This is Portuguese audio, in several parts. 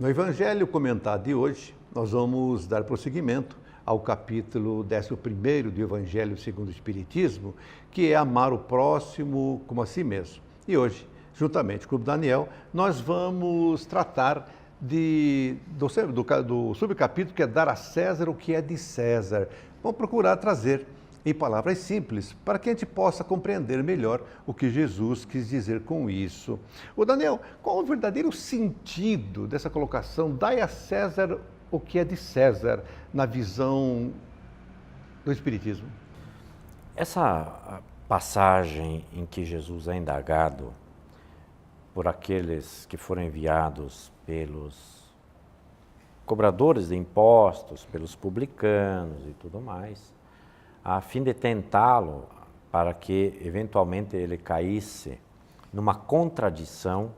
No Evangelho comentado de hoje, nós vamos dar prosseguimento ao capítulo 11º do Evangelho segundo o Espiritismo, que é amar o próximo como a si mesmo. E hoje, juntamente com o Daniel, nós vamos tratar do subcapítulo que é dar a César o que é de César. Vamos procurar trazer em palavras simples, para que a gente possa compreender melhor o que Jesus quis dizer com isso. Ô Daniel, qual o verdadeiro sentido dessa colocação? Dai a César o que é de César, na visão do Espiritismo. Essa passagem em que Jesus é indagado por aqueles que foram enviados pelos cobradores de impostos, pelos publicanos e tudo mais, a fim de tentá-lo para que eventualmente ele caísse numa contradição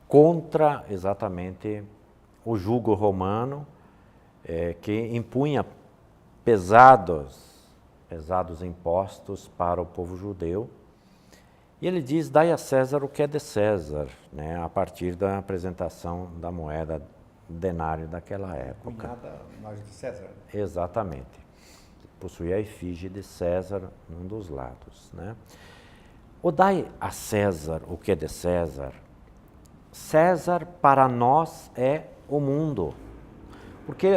contra exatamente o jugo romano que impunha pesados impostos para o povo judeu. E ele diz, dai a César o que é de César, né, a partir da apresentação da moeda denário daquela época. Cunhada imagem de César. Exatamente. Possuía a efígie de César num dos lados, né? O dai a César o que é de César, César para nós é o mundo. Porque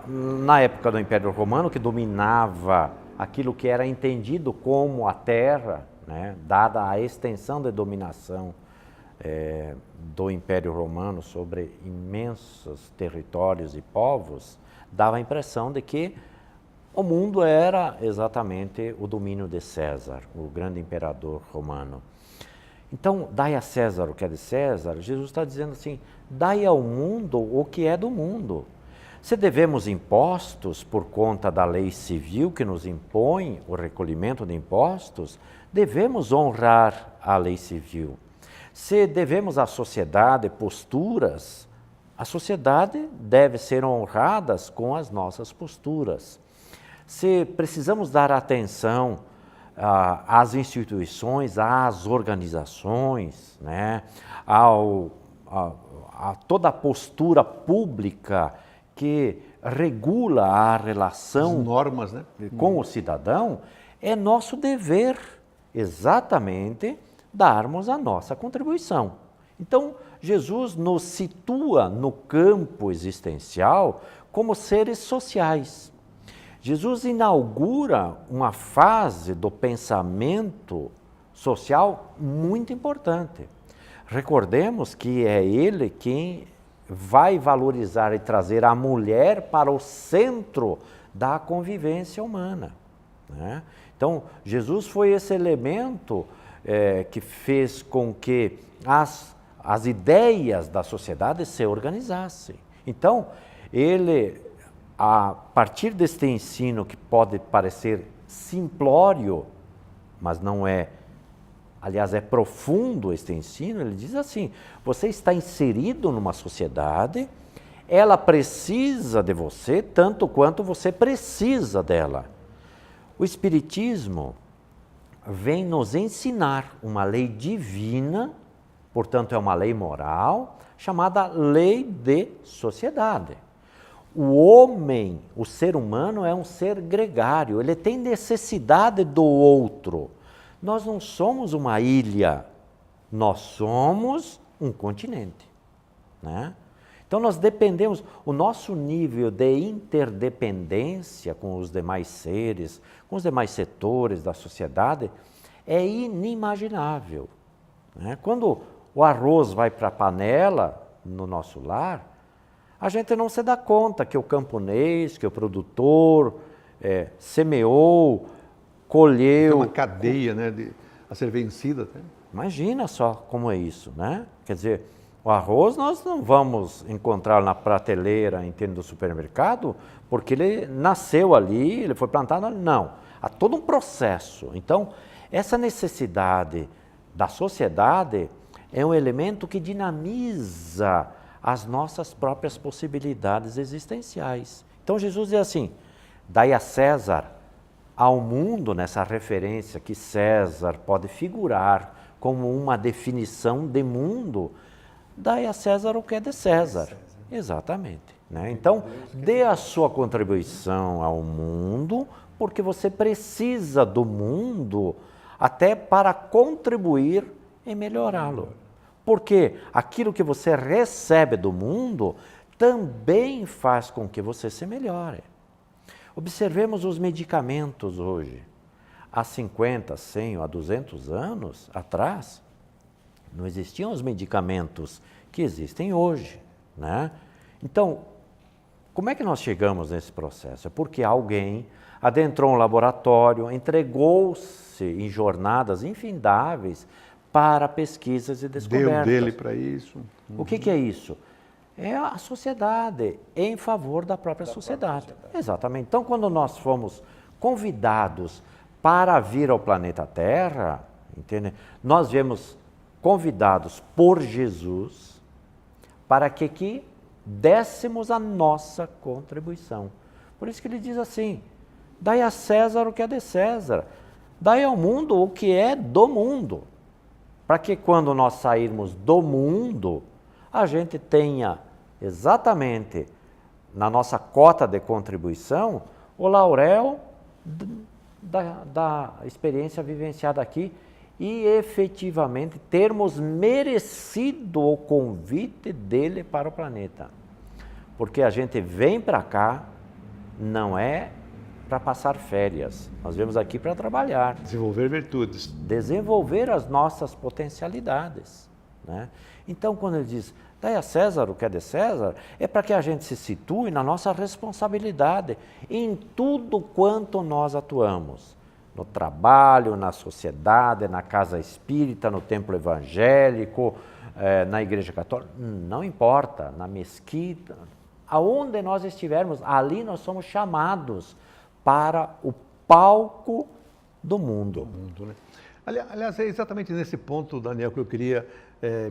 na época do Império Romano, que dominava aquilo que era entendido como a terra, né, dada a extensão de dominação do Império Romano sobre imensos territórios e povos, dava a impressão de que o mundo era exatamente o domínio de César, o grande imperador romano. Então, dai a César o que é de César, Jesus está dizendo assim, dai ao mundo o que é do mundo. Se devemos impostos por conta da lei civil que nos impõe o recolhimento de impostos, devemos honrar a lei civil. Se devemos à sociedade posturas, a sociedade deve ser honrada com as nossas posturas. Se precisamos dar atenção às instituições, às organizações, né, a toda a postura pública que regula a relação as normas, né, com o cidadão, é nosso dever exatamente darmos a nossa contribuição. Então, Jesus nos situa no campo existencial como seres sociais. Jesus inaugura uma fase do pensamento social muito importante. Recordemos que é ele quem vai valorizar e trazer a mulher para o centro da convivência humana, né? Então, Jesus foi esse elemento que fez com que as ideias da sociedade se organizassem. Então, ele, a partir deste ensino que pode parecer simplório, mas não é, aliás, é profundo este ensino, ele diz assim, você está inserido numa sociedade, ela precisa de você tanto quanto você precisa dela. O Espiritismo vem nos ensinar uma lei divina, portanto é uma lei moral, chamada lei de sociedade. O homem, o ser humano é um ser gregário, ele tem necessidade do outro. Nós não somos uma ilha, nós somos um continente, né? Então nós dependemos, o nosso nível de interdependência com os demais seres, com os demais setores da sociedade, é inimaginável, né? Quando o arroz vai para a panela no nosso lar, a gente não se dá conta que o camponês, que o produtor semeou, colheu... Tem uma cadeia, né, a ser vencida até. Imagina só como é isso, né? Quer dizer, o arroz nós não vamos encontrar na prateleira, entende, do supermercado, porque ele nasceu ali, ele foi plantado ali, não. Há todo um processo. Então, essa necessidade da sociedade é um elemento que dinamiza as nossas próprias possibilidades existenciais. Então Jesus diz assim, dai a César, ao mundo, nessa referência que César pode figurar como uma definição de mundo, dai a César o que é de César. Exatamente. Né? Então, dê a sua contribuição ao mundo, porque você precisa do mundo até para contribuir em melhorá-lo. Porque aquilo que você recebe do mundo também faz com que você se melhore. Observemos os medicamentos hoje. Há 50, 100 ou há 200 anos atrás, não existiam os medicamentos que existem hoje. Né? Então, como é que nós chegamos nesse processo? É porque alguém adentrou um laboratório, entregou-se em jornadas infindáveis para pesquisas e descobertas. Deu dele para isso. O que é isso? É a sociedade, em favor da própria sociedade. Exatamente. Então, quando nós fomos convidados para vir ao planeta Terra, entende? Nós viemos convidados por Jesus para que dessemos a nossa contribuição. Por isso que ele diz assim, dai a César o que é de César, dai ao mundo o que é do mundo, para que quando nós sairmos do mundo, a gente tenha exatamente na nossa cota de contribuição o laurel da experiência vivenciada aqui e efetivamente termos merecido o convite dele para o planeta. Porque a gente vem para cá, não é para passar férias, nós viemos aqui para trabalhar. Desenvolver virtudes. Desenvolver as nossas potencialidades. Né? Então, quando ele diz, dai a César o que é de César, é para que a gente se situe na nossa responsabilidade em tudo quanto nós atuamos. No trabalho, na sociedade, na casa espírita, no templo evangélico, na igreja católica, não importa, na mesquita, aonde nós estivermos, ali nós somos chamados para o palco do mundo. Né? Aliás, é exatamente nesse ponto, Daniel, que eu queria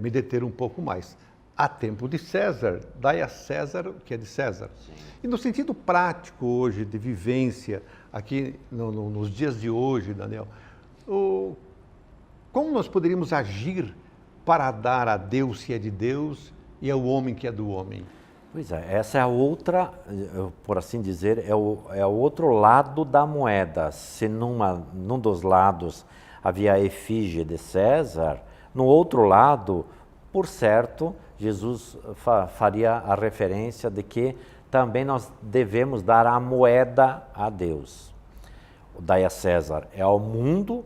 me deter um pouco mais. Há tempo de César, dai a César o que é de César. Sim. E no sentido prático hoje, de vivência, aqui nos dias de hoje, Daniel, como nós poderíamos agir para dar a Deus que é de Deus e ao homem que é do homem? Pois é, essa é a outra, por assim dizer, é o outro lado da moeda. Se num dos lados havia a efígie de César, no outro lado, por certo, Jesus faria a referência de que também nós devemos dar a moeda a Deus. O dai a César é ao mundo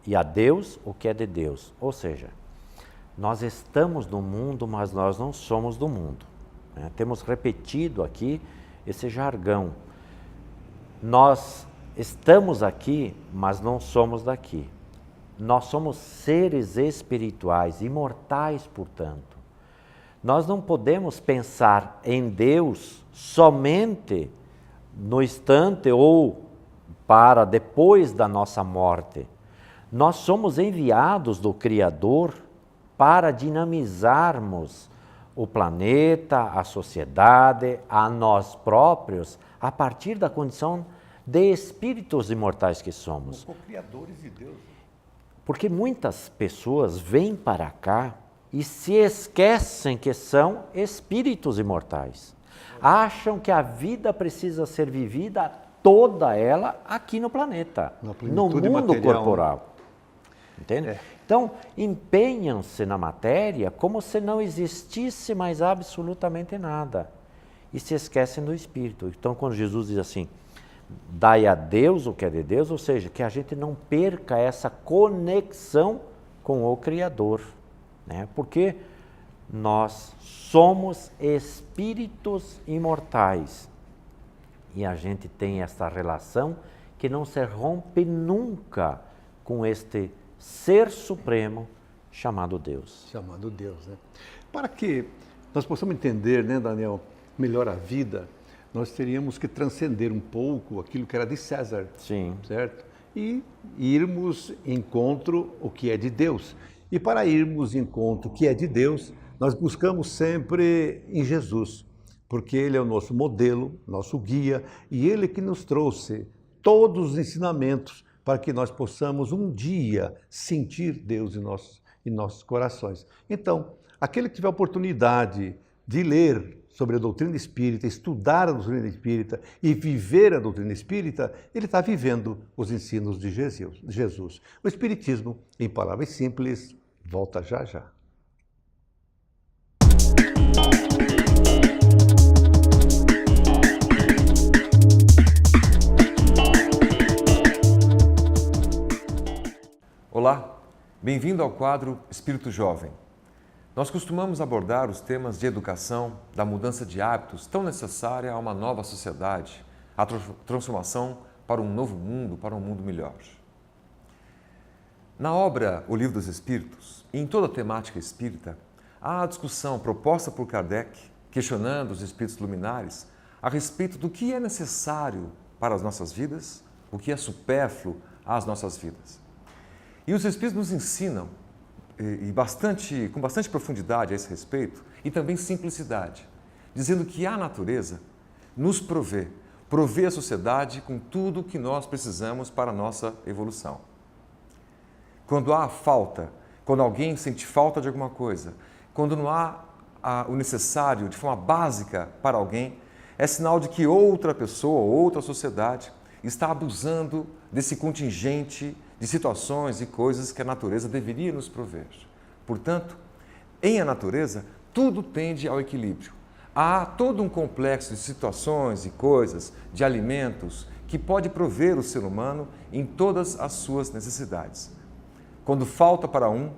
e a Deus o que é de Deus. Ou seja, nós estamos no mundo, mas nós não somos do mundo. Temos repetido aqui esse jargão. Nós estamos aqui, mas não somos daqui. Nós somos seres espirituais, imortais, portanto. Nós não podemos pensar em Deus somente no instante ou para depois da nossa morte. Nós somos enviados do Criador para dinamizarmos o planeta, a sociedade, a nós próprios, a partir da condição de espíritos imortais que somos. Co-criadores de Deus. Porque muitas pessoas vêm para cá e se esquecem que são espíritos imortais. Acham que a vida precisa ser vivida toda ela aqui no planeta, no mundo material, corporal. Entende? Então, empenham-se na matéria como se não existisse mais absolutamente nada. E se esquecem do Espírito. Então, quando Jesus diz assim, dai a Deus o que é de Deus, ou seja, que a gente não perca essa conexão com o Criador. Né? Porque nós somos espíritos imortais. E a gente tem essa relação que não se rompe nunca com este Ser Supremo chamado Deus. Chamado Deus, né? Para que nós possamos entender, né, Daniel, melhor a vida, nós teríamos que transcender um pouco aquilo que era de César. Sim. Certo? E irmos encontro o que é de Deus. E para irmos encontro o que é de Deus, nós buscamos sempre em Jesus, porque Ele é o nosso modelo, nosso guia, e Ele que nos trouxe todos os ensinamentos para que nós possamos um dia sentir Deus em nossos corações. Então, aquele que tiver oportunidade de ler sobre a doutrina espírita, estudar a doutrina espírita e viver a doutrina espírita, ele está vivendo os ensinos de Jesus. O Espiritismo, em palavras simples, volta já já. Olá, bem-vindo ao quadro Espírito Jovem. Nós costumamos abordar os temas de educação, da mudança de hábitos tão necessária a uma nova sociedade, a transformação para um novo mundo, para um mundo melhor. Na obra O Livro dos Espíritos, e em toda a temática espírita, há a discussão proposta por Kardec, questionando os espíritos luminares, a respeito do que é necessário para as nossas vidas, o que é supérfluo às nossas vidas. E os Espíritos nos ensinam, com bastante profundidade a esse respeito, e também simplicidade, dizendo que a natureza nos provê a sociedade com tudo o que nós precisamos para a nossa evolução. Quando há falta, quando alguém sente falta de alguma coisa, quando não há o necessário de forma básica para alguém, é sinal de que outra pessoa, outra sociedade está abusando desse contingente de situações e coisas que a natureza deveria nos prover. Portanto, em a natureza, tudo tende ao equilíbrio. Há todo um complexo de situações e coisas, de alimentos, que pode prover o ser humano em todas as suas necessidades. Quando falta para um,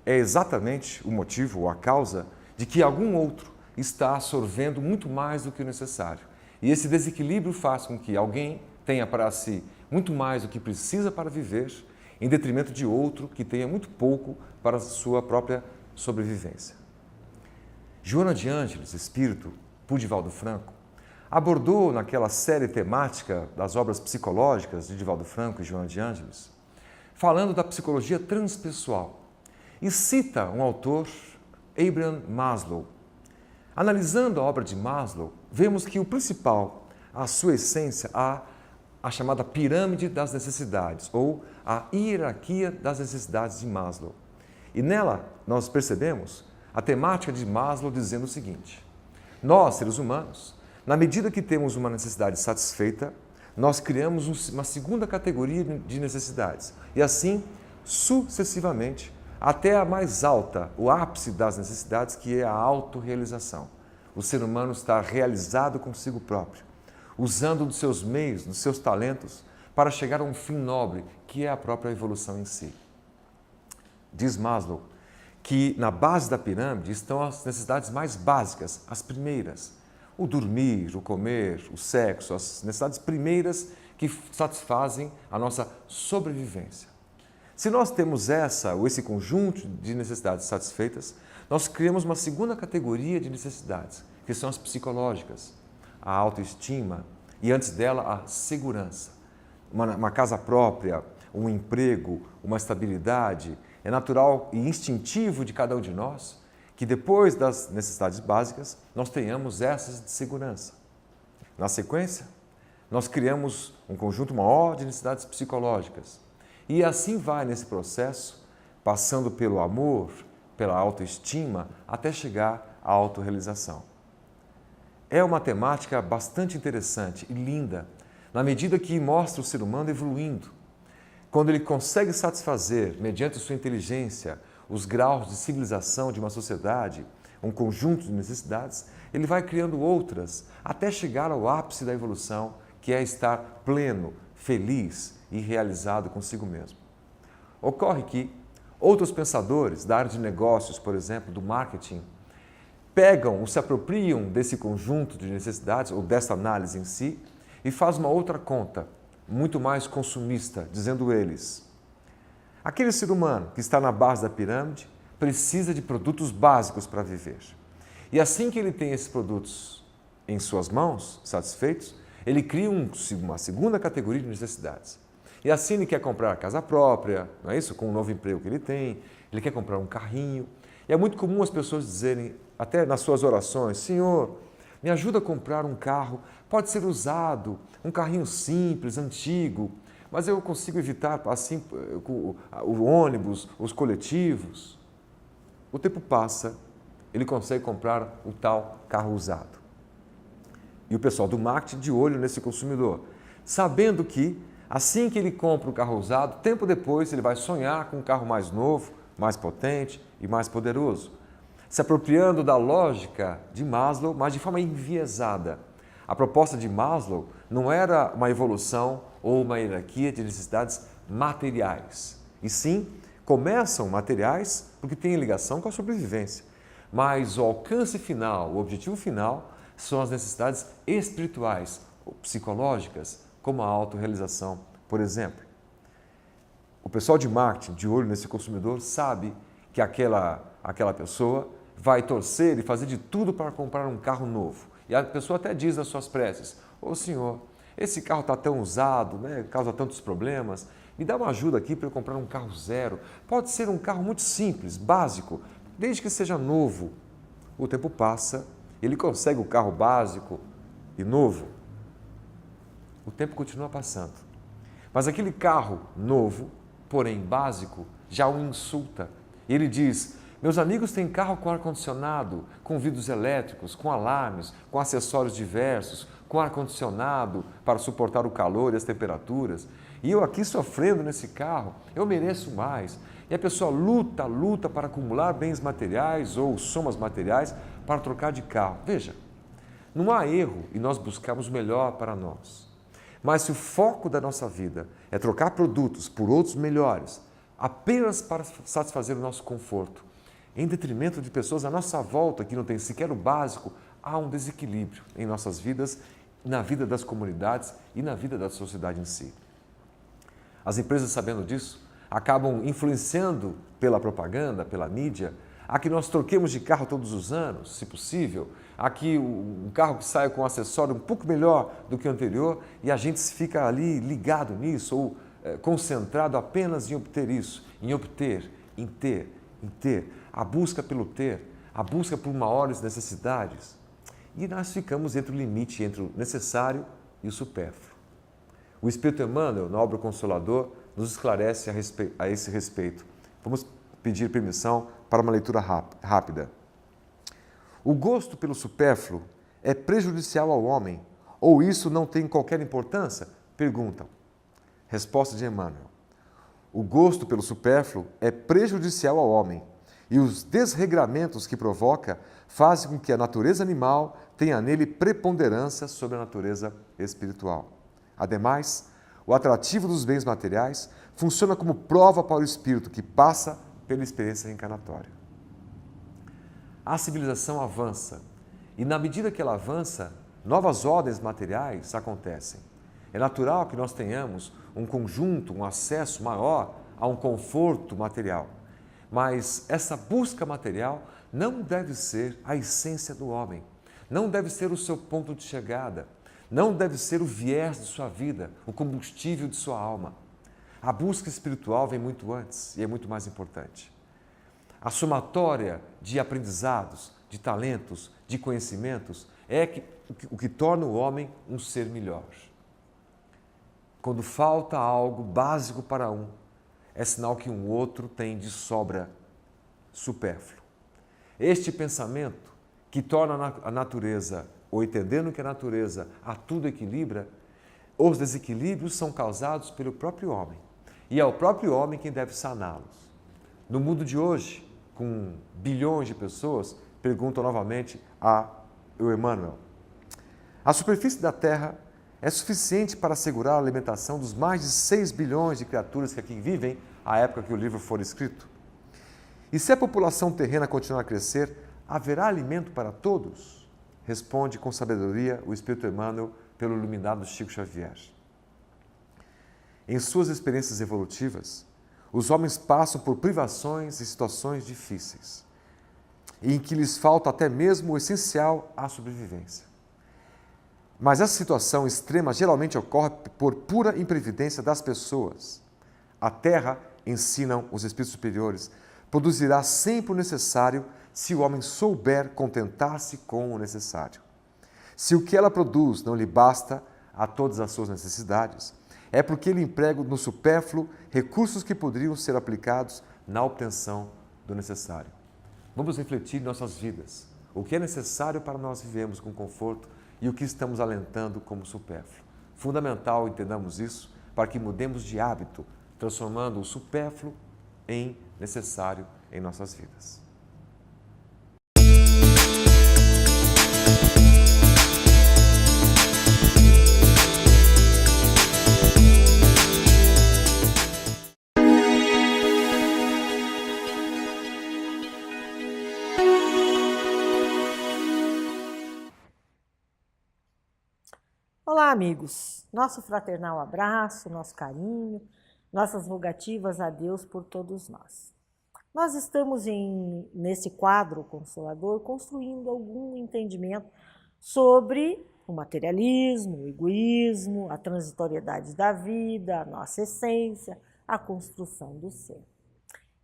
é exatamente o motivo ou a causa de que algum outro está absorvendo muito mais do que o necessário. E esse desequilíbrio faz com que alguém tenha para si muito mais do que precisa para viver, em detrimento de outro que tenha muito pouco para a sua própria sobrevivência. Joana de Ângeles, espírito, por Divaldo Franco, abordou naquela série temática das obras psicológicas de Divaldo Franco e Joana de Ângeles, falando da psicologia transpessoal, e cita um autor, Abraham Maslow. Analisando a obra de Maslow, vemos que o principal, a sua essência, a chamada pirâmide das necessidades, ou a hierarquia das necessidades de Maslow. E nela nós percebemos a temática de Maslow dizendo o seguinte: nós, seres humanos, na medida que temos uma necessidade satisfeita, nós criamos uma segunda categoria de necessidades. E assim, sucessivamente, até a mais alta, o ápice das necessidades, que é a autorrealização. O ser humano está realizado consigo próprio, usando dos seus meios, dos seus talentos, para chegar a um fim nobre, que é a própria evolução em si. Diz Maslow que na base da pirâmide estão as necessidades mais básicas, as primeiras. O dormir, o comer, o sexo, as necessidades primeiras que satisfazem a nossa sobrevivência. Se nós temos esse conjunto de necessidades satisfeitas, nós criamos uma segunda categoria de necessidades, que são as psicológicas, a autoestima e, antes dela, a segurança. Uma casa própria, um emprego, uma estabilidade. É natural e instintivo de cada um de nós que, depois das necessidades básicas, nós tenhamos essas de segurança. Na sequência, nós criamos um conjunto maior de necessidades psicológicas. E assim vai nesse processo, passando pelo amor, pela autoestima, até chegar à autorrealização. É uma temática bastante interessante e linda, na medida que mostra o ser humano evoluindo. Quando ele consegue satisfazer, mediante sua inteligência, os graus de civilização de uma sociedade, um conjunto de necessidades, ele vai criando outras, até chegar ao ápice da evolução, que é estar pleno, feliz e realizado consigo mesmo. Ocorre que outros pensadores da área de negócios, por exemplo, do marketing, pegam ou se apropriam desse conjunto de necessidades, ou dessa análise em si, e fazem uma outra conta, muito mais consumista, dizendo eles: aquele ser humano que está na base da pirâmide precisa de produtos básicos para viver. E assim que ele tem esses produtos em suas mãos, satisfeitos, ele cria uma segunda categoria de necessidades. E assim ele quer comprar a casa própria, não é isso? Com o novo emprego que ele quer comprar um carrinho. E é muito comum as pessoas dizerem, até nas suas orações: Senhor, me ajuda a comprar um carro, pode ser usado, um carrinho simples, antigo, mas eu consigo evitar assim o ônibus, os coletivos. o tempo passa, ele consegue comprar o tal carro usado. E o pessoal do marketing de olho nesse consumidor, sabendo que assim que ele compra o carro usado, tempo depois ele vai sonhar com um carro mais novo, mais potente e mais poderoso, se apropriando da lógica de Maslow, mas de forma enviesada. A proposta de Maslow não era uma evolução ou uma hierarquia de necessidades materiais, e sim começam materiais porque têm ligação com a sobrevivência, mas o alcance final, o objetivo final, são as necessidades espirituais ou psicológicas, como a autorrealização, por exemplo. O pessoal de marketing, de olho nesse consumidor, sabe que aquela pessoa vai torcer e fazer de tudo para comprar um carro novo. E a pessoa até diz nas suas preces: ô senhor, esse carro está tão usado, né, causa tantos problemas, me dá uma ajuda aqui para eu comprar um carro zero. Pode ser um carro muito simples, básico, desde que seja novo. O tempo passa, ele consegue o carro básico e novo. O tempo continua passando. Mas aquele carro novo, porém básico, já o insulta. Ele diz: meus amigos têm carro com ar-condicionado, com vidros elétricos, com alarmes, com acessórios diversos, com ar-condicionado para suportar o calor e as temperaturas. E eu aqui sofrendo nesse carro, eu mereço mais. E a pessoa luta para acumular bens materiais ou somas materiais para trocar de carro. Veja, não há erro em nós buscarmos o melhor para nós. Mas se o foco da nossa vida é trocar produtos por outros melhores, apenas para satisfazer o nosso conforto, em detrimento de pessoas à nossa volta que não têm sequer o básico, há um desequilíbrio em nossas vidas, na vida das comunidades e na vida da sociedade em si. As empresas, sabendo disso, acabam influenciando pela propaganda, pela mídia, a que nós troquemos de carro todos os anos, se possível, a que um carro que saia com um acessório um pouco melhor do que o anterior e a gente fica ali ligado nisso ou concentrado apenas em obter isso, em obter, em ter, a busca pelo ter, a busca por maiores necessidades. E nós ficamos entre o limite entre o necessário e o supérfluo. O Espírito Emmanuel, na obra Consolador, nos esclarece a esse respeito. Vamos pedir permissão para uma leitura rápida. O gosto pelo supérfluo é prejudicial ao homem, ou isso não tem qualquer importância? Perguntam. Resposta de Emmanuel. O gosto pelo supérfluo é prejudicial ao homem, e os desregramentos que provoca fazem com que a natureza animal tenha nele preponderância sobre a natureza espiritual. Ademais, o atrativo dos bens materiais funciona como prova para o espírito que passa pela experiência reencarnatória. A civilização avança e, na medida que ela avança, novas ordens materiais acontecem. É natural que nós tenhamos um conjunto, um acesso maior a um conforto material. Mas essa busca material não deve ser a essência do homem, não deve ser o seu ponto de chegada, não deve ser o viés de sua vida, o combustível de sua alma. A busca espiritual vem muito antes e é muito mais importante. A somatória de aprendizados, de talentos, de conhecimentos é o que torna o homem um ser melhor. Quando falta algo básico para um, é sinal que um outro tem de sobra supérfluo. Este pensamento que torna a natureza, ou entendendo que a natureza a tudo equilibra, os desequilíbrios são causados pelo próprio homem. E é o próprio homem quem deve saná-los. No mundo de hoje, com bilhões de pessoas, perguntam novamente a Emmanuel: a superfície da Terra é suficiente para assegurar a alimentação dos mais de 6 bilhões de criaturas que aqui vivem à época que o livro for escrito? E se a população terrena continuar a crescer, haverá alimento para todos? Responde com sabedoria o Espírito Emmanuel pelo iluminado Chico Xavier. Em suas experiências evolutivas, os homens passam por privações e situações difíceis, em que lhes falta até mesmo o essencial à sobrevivência. Mas essa situação extrema geralmente ocorre por pura imprevidência das pessoas. A Terra, ensinam os espíritos superiores, produzirá sempre o necessário se o homem souber contentar-se com o necessário. Se o que ela produz não lhe basta a todas as suas necessidades, é porque ele emprega no supérfluo recursos que poderiam ser aplicados na obtenção do necessário. vamos refletir em nossas vidas o que é necessário para nós vivermos com conforto e o que estamos alentando como supérfluo. Fundamental entendamos isso para que mudemos de hábito, transformando o supérfluo em necessário em nossas vidas. Olá, amigos. Nosso fraternal abraço, nosso carinho, nossas rogativas a Deus por todos nós. Nós estamos nesse quadro consolador construindo algum entendimento sobre o materialismo, o egoísmo, a transitoriedade da vida, a nossa essência, a construção do ser.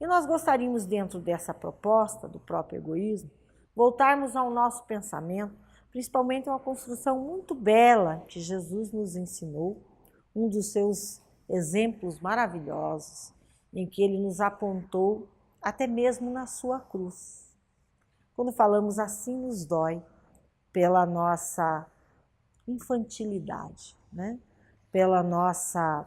E nós gostaríamos, dentro dessa proposta do próprio egoísmo, voltarmos ao nosso pensamento, principalmente uma construção muito bela que Jesus nos ensinou, um dos seus exemplos maravilhosos, em que ele nos apontou até mesmo na sua cruz. Quando falamos assim nos dói pela nossa infantilidade, né? Pela nossa,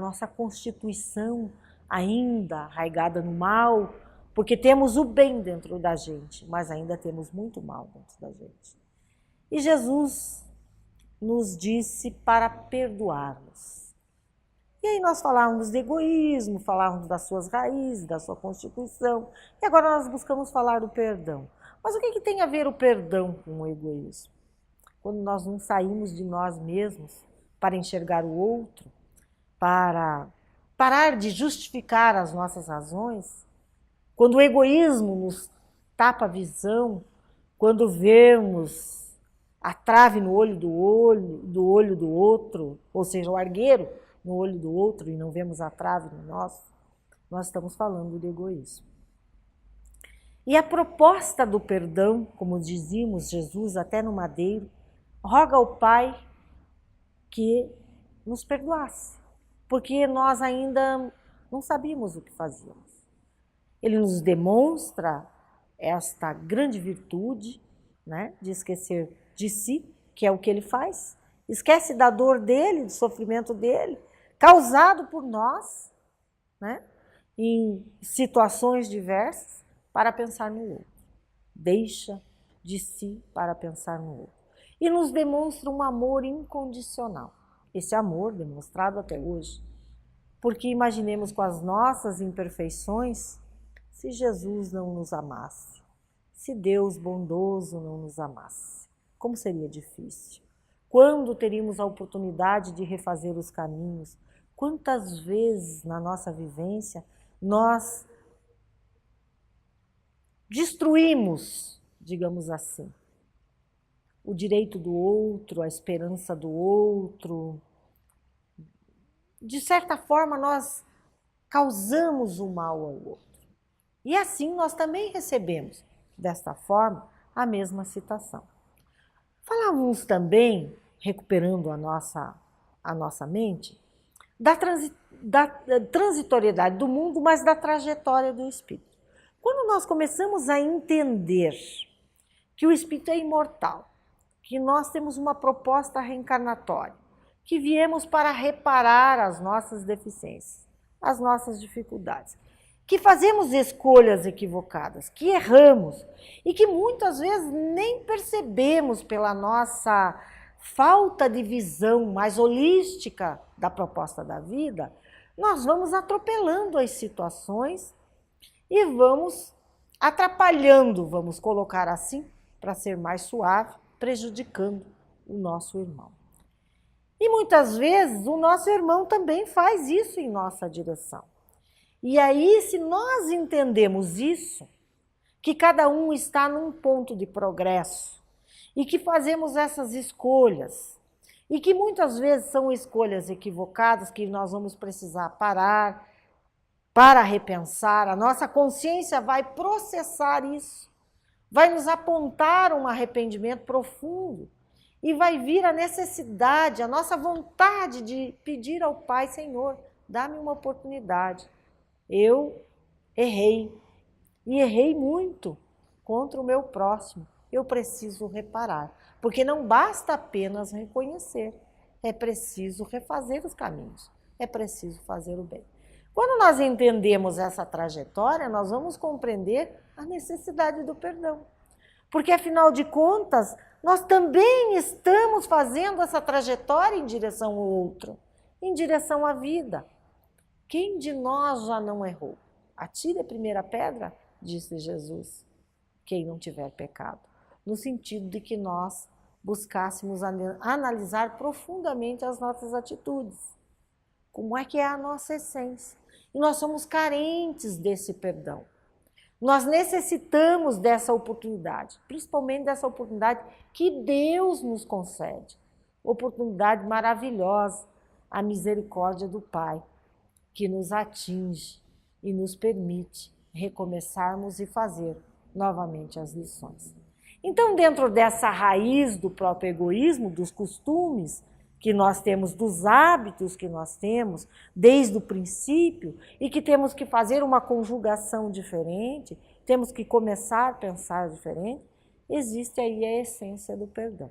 nossa constituição ainda arraigada no mal, porque temos o bem dentro da gente, mas ainda temos muito mal dentro da gente. E Jesus nos disse para perdoarmos. E aí nós falávamos de egoísmo, falávamos das suas raízes, da sua constituição, e agora nós buscamos falar do perdão. Mas o que tem a ver o perdão com o egoísmo? Quando nós não saímos de nós mesmos para enxergar o outro, para parar de justificar as nossas razões, quando o egoísmo nos tapa a visão, quando vemos a trave no olho do outro, ou seja, o argueiro no olho do outro e não vemos a trave no nosso, nós estamos falando de egoísmo. E a proposta do perdão, como dizíamos, Jesus até no madeiro, roga ao Pai que nos perdoasse, porque nós ainda não sabíamos o que fazíamos. Ele nos demonstra esta grande virtude, né, de esquecer de si, que é o que ele faz. Esquece da dor dele, do sofrimento dele, causado por nós, né, em situações diversas, para pensar no outro. Deixa de si para pensar no outro. E nos demonstra um amor incondicional. Esse amor demonstrado até hoje. Porque imaginemos com as nossas imperfeições, se Jesus não nos amasse, se Deus bondoso não nos amasse, como seria difícil? Quando teríamos a oportunidade de refazer os caminhos? Quantas vezes na nossa vivência nós destruímos, digamos assim, o direito do outro, a esperança do outro? De certa forma, nós causamos o mal ao outro. E assim nós também recebemos, desta forma, a mesma citação. Falávamos também, recuperando a nossa mente, da transitoriedade do mundo, mas da trajetória do Espírito. Quando nós começamos a entender que o Espírito é imortal, que nós temos uma proposta reencarnatória, que viemos para reparar as nossas deficiências, as nossas dificuldades, que fazemos escolhas equivocadas, que erramos e que muitas vezes nem percebemos pela nossa falta de visão mais holística da proposta da vida, nós vamos atropelando as situações e vamos atrapalhando, vamos colocar assim, para ser mais suave, prejudicando o nosso irmão. E muitas vezes o nosso irmão também faz isso em nossa direção. E aí, se nós entendemos isso, que cada um está num ponto de progresso e que fazemos essas escolhas e que muitas vezes são escolhas equivocadas que nós vamos precisar parar para repensar, a nossa consciência vai processar isso, vai nos apontar um arrependimento profundo e vai vir a necessidade, a nossa vontade de pedir ao Pai: Senhor, dá-me uma oportunidade. Eu errei e errei muito contra o meu próximo. Eu preciso reparar, porque não basta apenas reconhecer, é preciso refazer os caminhos, é preciso fazer o bem. Quando nós entendemos essa trajetória, nós vamos compreender a necessidade do perdão. Porque, afinal de contas, nós também estamos fazendo essa trajetória em direção ao outro, em direção à vida. Quem de nós já não errou? Atire a primeira pedra, disse Jesus, quem não tiver pecado. No sentido de que nós buscássemos analisar profundamente as nossas atitudes. Como é que é a nossa essência? E nós somos carentes desse perdão. Nós necessitamos dessa oportunidade, principalmente dessa oportunidade que Deus nos concede. Oportunidade maravilhosa, a misericórdia do Pai, que nos atinge e nos permite recomeçarmos e fazer novamente as lições. Então, dentro dessa raiz do próprio egoísmo, dos costumes que nós temos, dos hábitos que nós temos desde o princípio e que temos que fazer uma conjugação diferente, temos que começar a pensar diferente, existe aí a essência do perdão.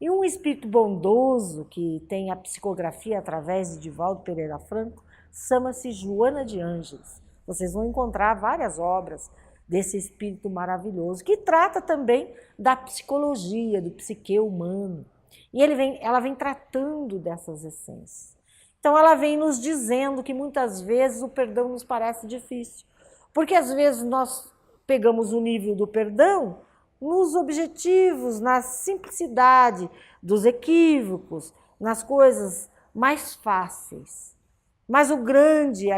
E um espírito bondoso que tem a psicografia através de Divaldo Pereira Franco chama-se Joana de Ângeles. Vocês vão encontrar várias obras desse espírito maravilhoso, que trata também da psicologia, do psique humano. E ela vem tratando dessas essências. Então ela vem nos dizendo que muitas vezes o perdão nos parece difícil, porque às vezes nós pegamos o nível do perdão nos objetivos, na simplicidade dos equívocos, nas coisas mais fáceis. Mas a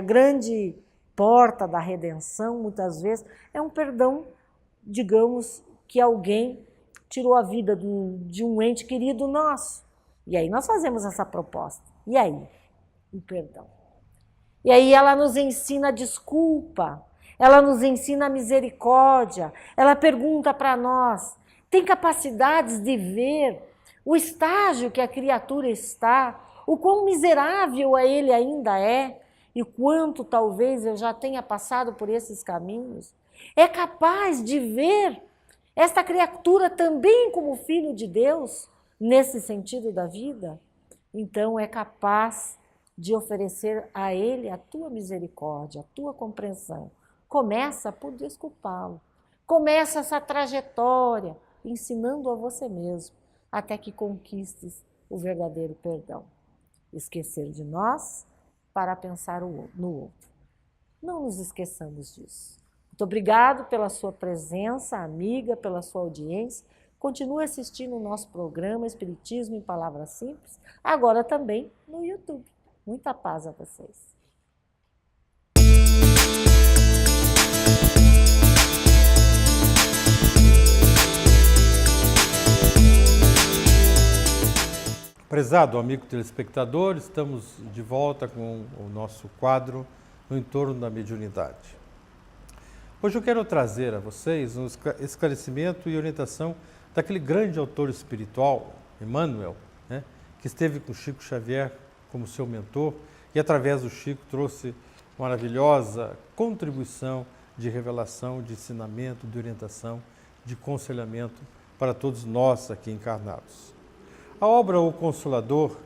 grande porta da redenção, muitas vezes, é um perdão, digamos, que alguém tirou a vida de um ente querido nosso. E aí nós fazemos essa proposta. E aí? O perdão. E aí ela nos ensina a desculpa, ela nos ensina a misericórdia, ela pergunta para nós, tem capacidades de ver o estágio que a criatura está, o quão miserável ele ainda é, e quanto talvez eu já tenha passado por esses caminhos. É capaz de ver esta criatura também como filho de Deus, nesse sentido da vida? Então é capaz de oferecer a ele a tua misericórdia, a tua compreensão. Começa por desculpá-lo. Começa essa trajetória, ensinando a você mesmo, até que conquistes o verdadeiro perdão. Esquecer de nós para pensar no outro. Não nos esqueçamos disso. Muito obrigado pela sua presença, amiga, pela sua audiência. Continue assistindo o nosso programa Espiritismo em Palavras Simples, agora também no YouTube. Muita paz a vocês. Prezado amigo telespectador, estamos de volta com o nosso quadro no entorno da mediunidade. Hoje eu quero trazer a vocês um esclarecimento e orientação daquele grande autor espiritual, Emmanuel, que esteve com Chico Xavier como seu mentor e através do Chico trouxe maravilhosa contribuição de revelação, de ensinamento, de orientação, de aconselhamento para todos nós aqui encarnados. A obra O Consolador,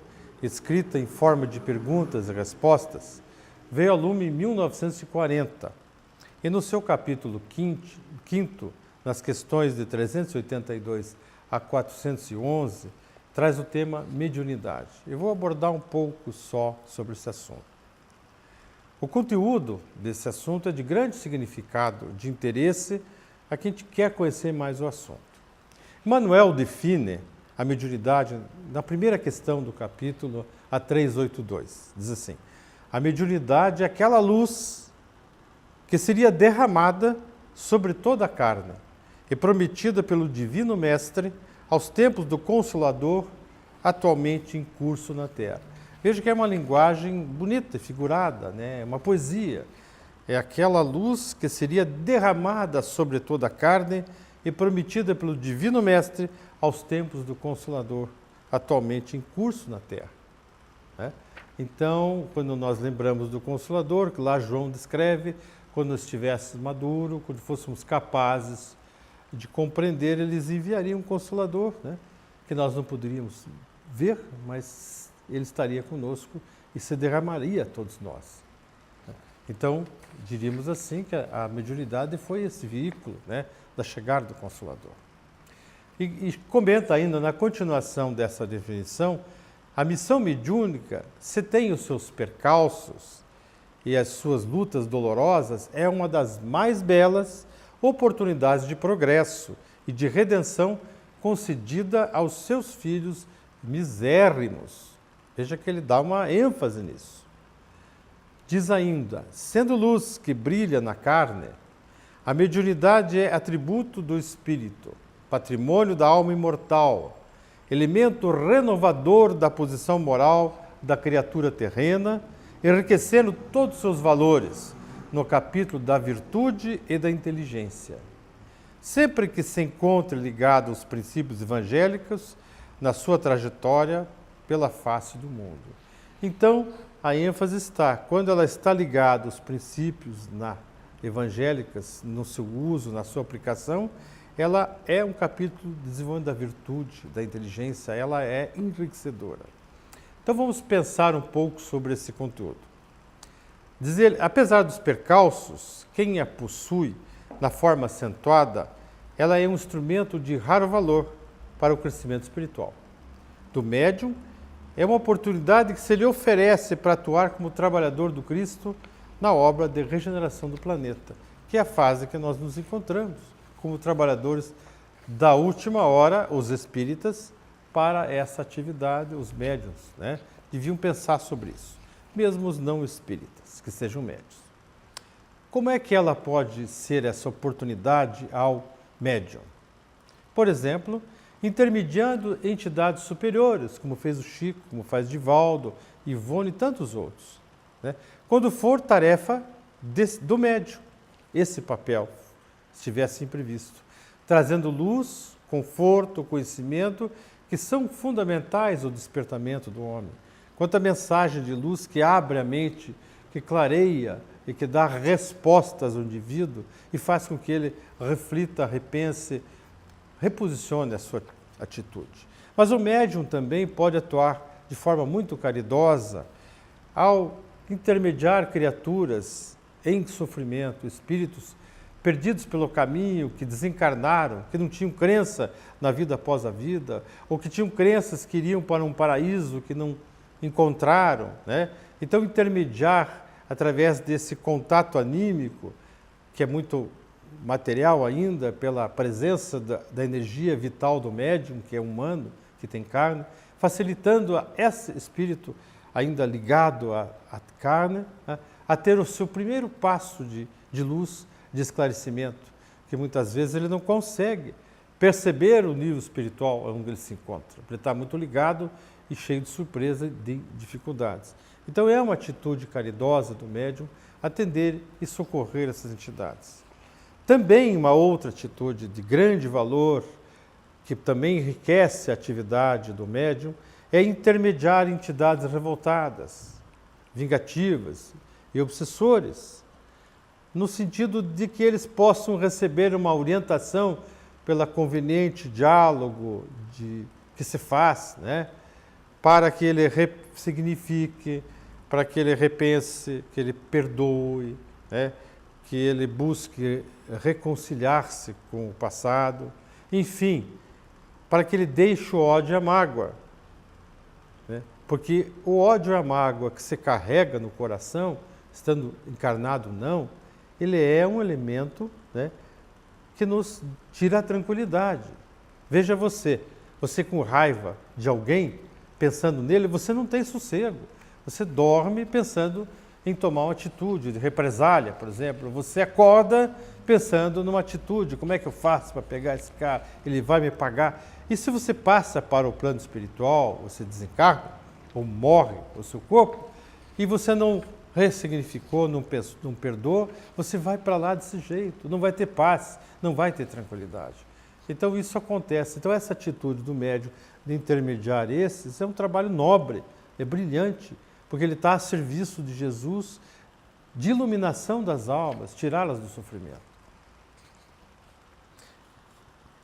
escrita em forma de perguntas e respostas, veio ao lume em 1940 e no seu capítulo 5º, nas questões de 382 a 411, traz o tema mediunidade. Eu vou abordar um pouco só sobre esse assunto. O conteúdo desse assunto é de grande significado, de interesse a quem quer conhecer mais o assunto. Emmanuel define a mediunidade na primeira questão do capítulo, a 382. Diz assim: a mediunidade é aquela luz que seria derramada sobre toda a carne e prometida pelo Divino Mestre aos tempos do Consolador, atualmente em curso na Terra. Veja que é uma linguagem bonita, figurada, né? É uma poesia. É aquela luz que seria derramada sobre toda a carne e prometida pelo Divino Mestre aos tempos do Consolador, atualmente em curso na Terra. Então, quando nós lembramos do Consolador, que lá João descreve quando estivéssemos maduros, quando fôssemos capazes de compreender, eles enviariam um Consolador, né? Que nós não poderíamos ver, mas ele estaria conosco e se derramaria a todos nós. Então, diríamos assim que a mediunidade foi esse veículo, né, da chegada do Consolador. E comenta ainda, na continuação dessa definição, a missão mediúnica, se tem os seus percalços e as suas lutas dolorosas, é uma das mais belas oportunidades de progresso e de redenção concedida aos seus filhos misérrimos. Veja que ele dá uma ênfase nisso. Diz ainda, sendo luz que brilha na carne, a mediunidade é atributo do espírito, patrimônio da alma imortal, elemento renovador da posição moral da criatura terrena, enriquecendo todos os seus valores no capítulo da virtude e da inteligência. Sempre que se encontre ligado aos princípios evangélicos na sua trajetória pela face do mundo. Então, a ênfase está, quando ela está ligada aos princípios evangélicos, no seu uso, na sua aplicação, ela é um capítulo de desenvolvimento da virtude, da inteligência, ela é enriquecedora. Então vamos pensar um pouco sobre esse conteúdo. Diz ele, apesar dos percalços, quem a possui na forma acentuada, ela é um instrumento de raro valor para o crescimento espiritual. Do médium, é uma oportunidade que se lhe oferece para atuar como trabalhador do Cristo na obra de regeneração do planeta, que é a fase que nós nos encontramos como trabalhadores da última hora, os espíritas, para essa atividade, os médiuns, né? Deviam pensar sobre isso, mesmo os não espíritas, que sejam médiuns. Como é que ela pode ser essa oportunidade ao médium? Por exemplo, intermediando entidades superiores, como fez o Chico, como faz Divaldo, Ivone e tantos outros, né? Quando for tarefa do médium, esse papel estiver assim previsto, trazendo luz, conforto, conhecimento, que são fundamentais ao despertamento do homem. Quanto à mensagem de luz que abre a mente, que clareia e que dá respostas ao indivíduo e faz com que ele reflita, repense, reposicione a sua atitude. Mas o médium também pode atuar de forma muito caridosa ao intermediar criaturas em sofrimento, espíritos perdidos pelo caminho, que desencarnaram, que não tinham crença na vida após a vida, ou que tinham crenças que iriam para um paraíso que não encontraram, né? Então, intermediar através desse contato anímico, que é muito material ainda, pela presença da energia vital do médium, que é humano, que tem carne, facilitando a esse espírito ainda ligado à carne, né, a ter o seu primeiro passo de luz, de esclarecimento, que muitas vezes ele não consegue perceber o nível espiritual onde ele se encontra. Ele está muito ligado e cheio de surpresa e de dificuldades. Então é uma atitude caridosa do médium atender e socorrer essas entidades. Também uma outra atitude de grande valor, que também enriquece a atividade do médium, é intermediar entidades revoltadas, vingativas e obsessores, no sentido de que eles possam receber uma orientação pela conveniente diálogo que se faz, né? Para que ele ressignifique, para que ele repense, que ele perdoe, né? Que ele busque reconciliar-se com o passado, enfim, para que ele deixe o ódio e a mágoa, né? Porque o ódio e a mágoa que se carrega no coração, estando encarnado ou não, ele é um elemento, né, que nos tira a tranquilidade. Veja você com raiva de alguém, pensando nele, você não tem sossego. Você dorme pensando em tomar uma atitude de represália, por exemplo. Você acorda pensando numa atitude, como é que eu faço para pegar esse cara? Ele vai me pagar? E se você passa para o plano espiritual, você desencarna, ou morre o seu corpo, e você não ressignificou, não perdoou, você vai para lá desse jeito, não vai ter paz, não vai ter tranquilidade. Então isso acontece. Então essa atitude do médium de intermediar é um trabalho nobre, é brilhante, porque ele está a serviço de Jesus de iluminação das almas, tirá-las do sofrimento.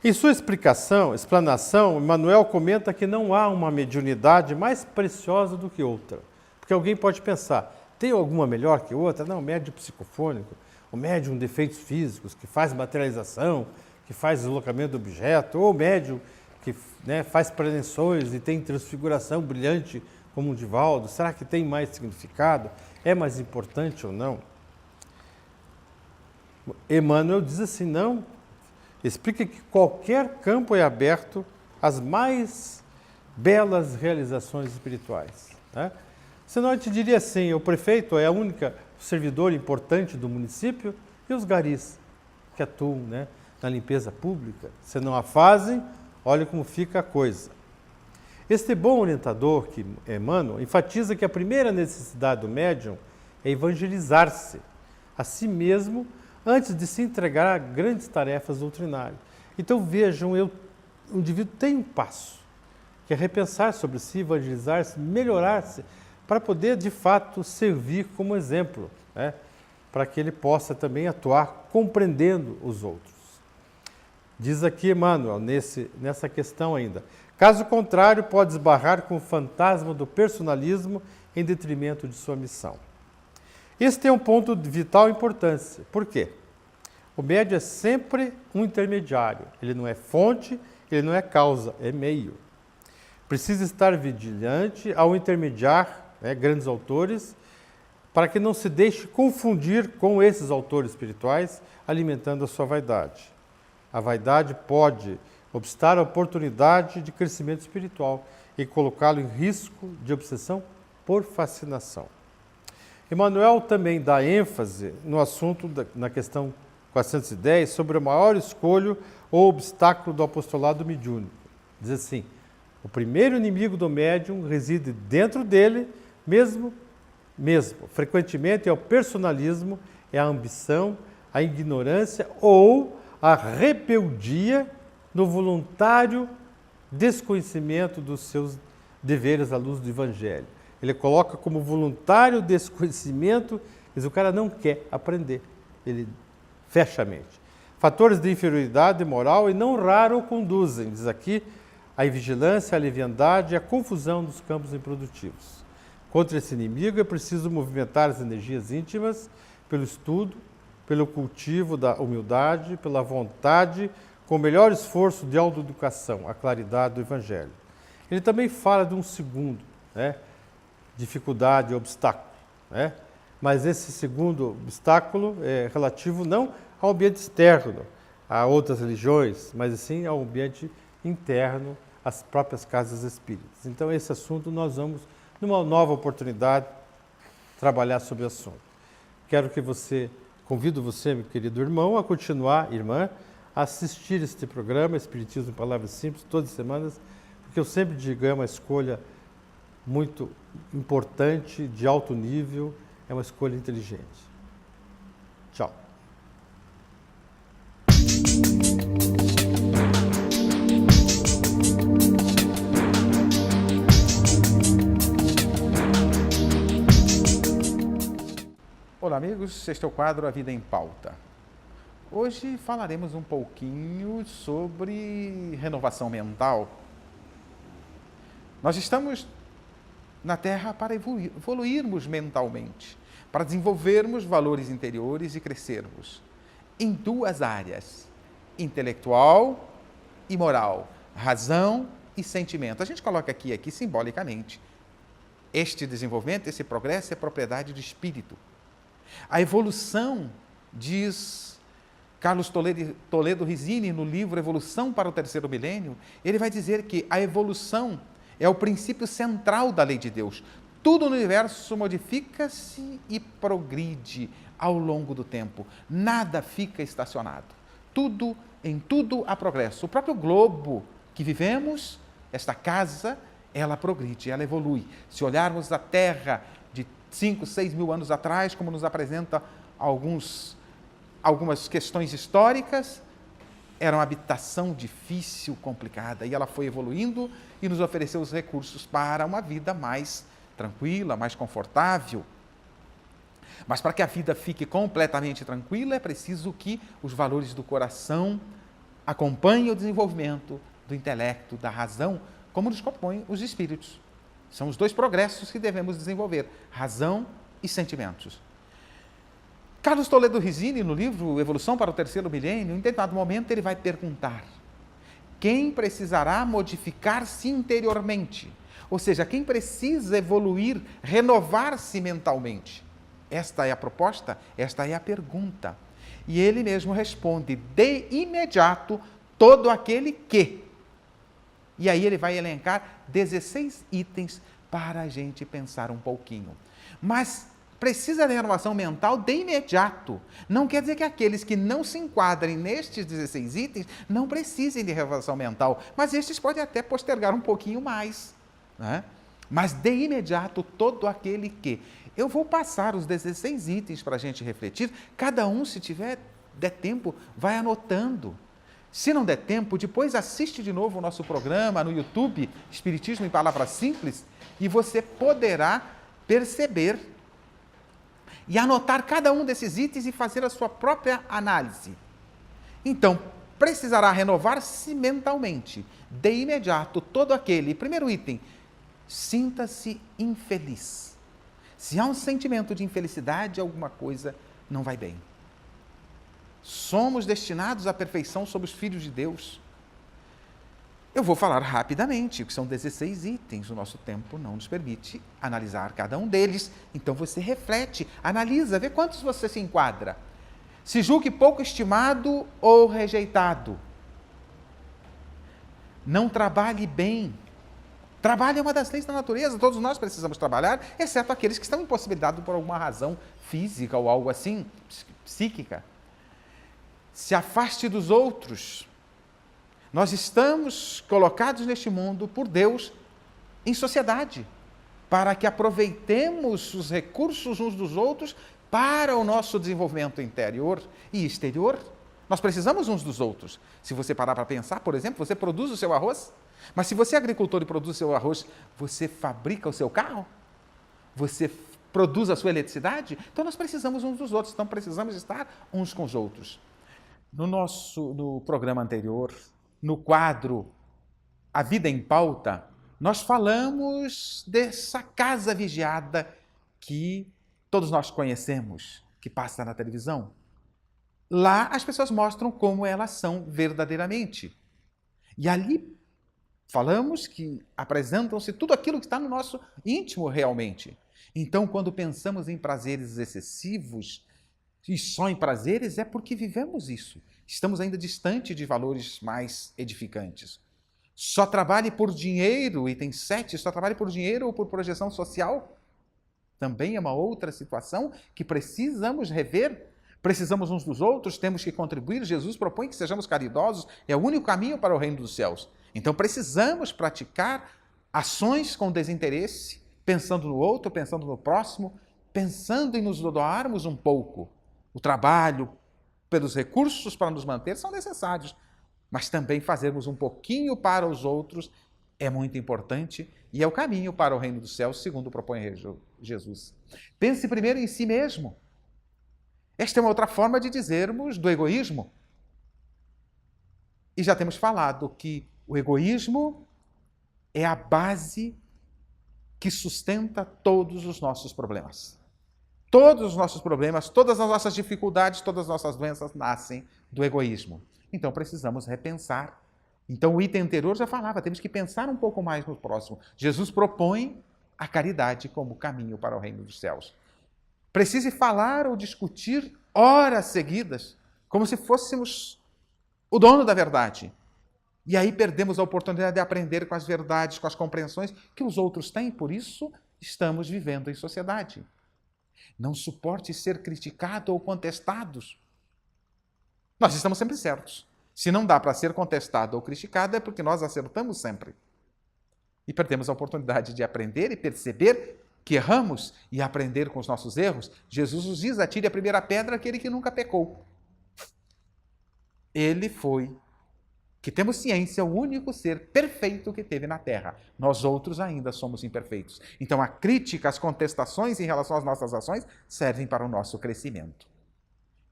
Em sua explanação, Emmanuel comenta que não há uma mediunidade mais preciosa do que outra. Porque alguém pode pensar, tem alguma melhor que outra? Não, o médium psicofônico, o médium defeitos físicos, que faz materialização, que faz deslocamento do objeto, ou o médium que faz prevenções e tem transfiguração brilhante como um Divaldo. Será que tem mais significado? É mais importante ou não? Emmanuel diz assim, não. Explica que qualquer campo é aberto às mais belas realizações espirituais. Né? Senão a gente diria assim, o prefeito é a única servidor importante do município e os garis que atuam na limpeza pública. Se não a fazem, olha como fica a coisa. Este bom orientador, que Emmanuel, enfatiza que a primeira necessidade do médium é evangelizar-se a si mesmo antes de se entregar a grandes tarefas doutrinárias. Então vejam, o indivíduo tem um passo, que é repensar sobre si, evangelizar-se, melhorar-se, para poder de fato servir como exemplo, para que ele possa também atuar compreendendo os outros. Diz aqui Emmanuel, nessa questão ainda, caso contrário pode esbarrar com o fantasma do personalismo em detrimento de sua missão. Este é um ponto de vital importância. Por quê? O médium é sempre um intermediário. Ele não é fonte, ele não é causa, é meio. Precisa estar vigilante ao intermediar grandes autores, para que não se deixe confundir com esses autores espirituais, alimentando a sua vaidade. A vaidade pode obstar a oportunidade de crescimento espiritual e colocá-lo em risco de obsessão por fascinação. Emmanuel também dá ênfase no assunto, na questão 410, sobre o maior escolho ou obstáculo do apostolado mediúnico. Diz assim, o primeiro inimigo do médium reside dentro dele, mesmo, frequentemente é o personalismo, é a ambição, a ignorância ou a rebeldia no voluntário desconhecimento dos seus deveres à luz do Evangelho. Ele coloca como voluntário desconhecimento, mas o cara não quer aprender, ele fecha a mente. Fatores de inferioridade moral e não raro o conduzem, diz aqui, a invigilância, a leviandade e a confusão dos campos improdutivos. Contra esse inimigo é preciso movimentar as energias íntimas pelo estudo, pelo cultivo da humildade, pela vontade, com o melhor esforço de autoeducação, a claridade do Evangelho. Ele também fala de um segundo, dificuldade, obstáculo. Mas esse segundo obstáculo é relativo não ao ambiente externo, a outras religiões, mas sim ao ambiente interno, às próprias casas espíritas. Então, esse assunto nós vamos, numa nova oportunidade, trabalhar sobre o assunto. Convido você, meu querido irmão, a continuar, irmã, a assistir este programa, Espiritismo em Palavras Simples, todas as semanas, porque eu sempre digo, é uma escolha muito importante, de alto nível, é uma escolha inteligente. Tchau. Olá amigos, este é o quadro A Vida em Pauta. Hoje falaremos um pouquinho sobre renovação mental. Nós estamos na Terra para evoluirmos mentalmente, para desenvolvermos valores interiores e crescermos em duas áreas, intelectual e moral, razão e sentimento. A gente coloca aqui simbolicamente, este desenvolvimento, esse progresso é propriedade do espírito. A evolução, diz Carlos Toledo Rizzini, no livro Evolução para o Terceiro Milênio, ele vai dizer que a evolução é o princípio central da lei de Deus. Tudo no universo modifica-se e progride ao longo do tempo. Nada fica estacionado. Em tudo há progresso. O próprio globo que vivemos, esta casa, ela progride, ela evolui. Se olharmos a Terra de 5, 6 mil anos atrás, como nos apresenta algumas questões históricas, era uma habitação difícil, complicada, e ela foi evoluindo e nos ofereceu os recursos para uma vida mais tranquila, mais confortável. Mas para que a vida fique completamente tranquila, é preciso que os valores do coração acompanhem o desenvolvimento do intelecto, da razão, como nos compõem os espíritos. São os dois progressos que devemos desenvolver, razão e sentimentos. Carlos Toledo Rizzini, no livro Evolução para o Terceiro Milênio, em determinado momento ele vai perguntar: quem precisará modificar-se interiormente? Ou seja, quem precisa evoluir, renovar-se mentalmente? Esta é a proposta, esta é a pergunta. E ele mesmo responde: de imediato, todo aquele que. E aí ele vai elencar 16 itens para a gente pensar um pouquinho. Mas precisa de renovação mental de imediato. Não quer dizer que aqueles que não se enquadrem nestes 16 itens não precisem de renovação mental, mas estes podem até postergar um pouquinho mais, né? Mas de imediato, todo aquele que. Eu vou passar os 16 itens para a gente refletir. Cada um, se der tempo, vai anotando. Se não der tempo, depois assiste de novo o nosso programa no YouTube, Espiritismo em Palavras Simples, e você poderá perceber e anotar cada um desses itens e fazer a sua própria análise. Então, precisará renovar-se mentalmente. De imediato, todo aquele. Primeiro item, sinta-se infeliz. Se há um sentimento de infelicidade, alguma coisa não vai bem. Somos destinados à perfeição, somos filhos de Deus. Eu vou falar rapidamente, que são 16 itens, o nosso tempo não nos permite analisar cada um deles. Então você reflete, analisa, vê quantos você se enquadra. Se julgue pouco estimado ou rejeitado. Não trabalhe bem. Trabalho é uma das leis da natureza, todos nós precisamos trabalhar, exceto aqueles que estão impossibilitados por alguma razão física ou algo assim, psíquica. Se afaste dos outros. Nós estamos colocados neste mundo por Deus em sociedade, para que aproveitemos os recursos uns dos outros para o nosso desenvolvimento interior e exterior. Nós precisamos uns dos outros. Se você parar para pensar, por exemplo, você produz o seu arroz, mas se você é agricultor e produz o seu arroz, você fabrica o seu carro? Você produz a sua eletricidade? Então nós precisamos uns dos outros, então precisamos estar uns com os outros. No programa anterior, no quadro A Vida em Pauta, nós falamos dessa casa vigiada que todos nós conhecemos, que passa na televisão. Lá as pessoas mostram como elas são verdadeiramente. E ali falamos que apresentam-se tudo aquilo que está no nosso íntimo realmente. Então, quando pensamos em prazeres excessivos, e só em prazeres, é porque vivemos isso. Estamos ainda distante de valores mais edificantes. Só trabalhe por dinheiro, item 7, só trabalhe por dinheiro ou por projeção social. Também é uma outra situação que precisamos rever. Precisamos uns dos outros, temos que contribuir. Jesus propõe que sejamos caridosos, é o único caminho para o reino dos céus. Então precisamos praticar ações com desinteresse, pensando no outro, pensando no próximo, pensando em nos doarmos um pouco. O trabalho, pelos recursos para nos manter, são necessários, mas também fazermos um pouquinho para os outros é muito importante e é o caminho para o reino dos céus, segundo propõe Jesus. Pense primeiro em si mesmo. Esta é uma outra forma de dizermos do egoísmo. E já temos falado que o egoísmo é a base que sustenta todos os nossos problemas. Todos os nossos problemas, todas as nossas dificuldades, todas as nossas doenças nascem do egoísmo. Então precisamos repensar. Então o item anterior já falava, temos que pensar um pouco mais no próximo. Jesus propõe a caridade como caminho para o reino dos céus. Precise falar ou discutir horas seguidas, como se fôssemos o dono da verdade. E aí perdemos a oportunidade de aprender com as verdades, com as compreensões que os outros têm, por isso estamos vivendo em sociedade. Não suporte ser criticado ou contestados. Nós estamos sempre certos. Se não dá para ser contestado ou criticado, é porque nós acertamos sempre. E perdemos a oportunidade de aprender e perceber que erramos e aprender com os nossos erros. Jesus nos diz, atire a primeira pedra aquele que nunca pecou. Ele foi que temos ciência, o único ser perfeito que teve na Terra. Nós outros ainda somos imperfeitos. Então a crítica, as contestações em relação às nossas ações servem para o nosso crescimento.